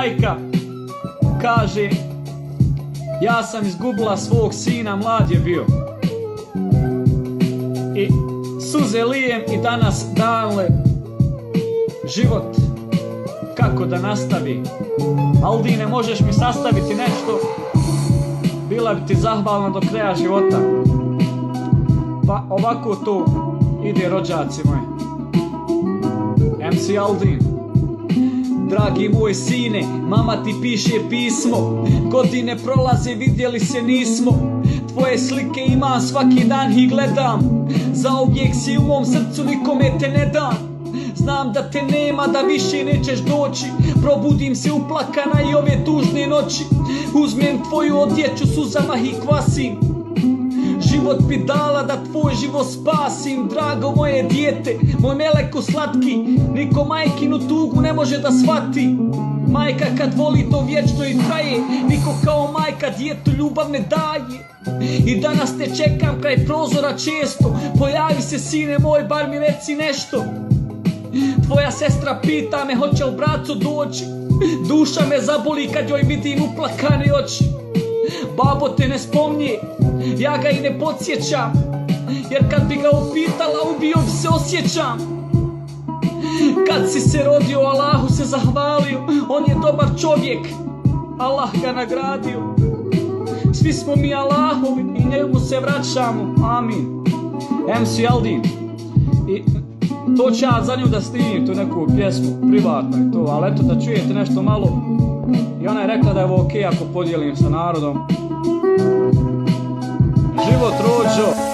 Majka kaže, ja sam izgubila svog sina, mlad je bio. I suze lijem i danas dale život kako da nastavi. Aldine, možeš mi sastaviti nešto? Bila bi ti zahvalna do kraja života. Pa ovako to ide, rođaci moji. MC Aldin. Dragi moj sine, mama ti piše pismo. Godine prolaze, vidjeli se nismo. Tvoje slike imam, svaki dan ih gledam. Zauvijek si u mom srcu, nikome te ne dam. Znam da te nema, da više nećeš doći. Probudim se uplakana i ove tužne noći. Uzmem tvoju odjeću, suzama ih kvasim. Život bi dala da tvoj život spasim. Drago moje dijete, moj meleko slatki, niko majkinu tugu ne može da shvati. Majka kad voli to vječno i traje, niko kao majka djetu ljubav ne daje. I danas te čekam kraj prozora često. Pojavi se sine moj, bar mi reci nešto. Tvoja sestra pita me hoće li braco doći. Duša me zaboli kad joj vidim uplakane oči. Babo te ne spominje, ja ga i ne podsjećam, jer kad bi ga upitala ubio bi se osjećam. Kad si se rodio, Allahu se zahvalio, on je dobar čovjek, Allah ga nagradio. Svi smo mi Allahovi i njemu se vraćamo, amin. MC Aldin. I to ću ja za nju da snimim, tu neku pjesmu, privatno i to, ali eto da čujete nešto malo. I ona je rekla da je ovo ok ako podijelim sa narodom. Život rođo.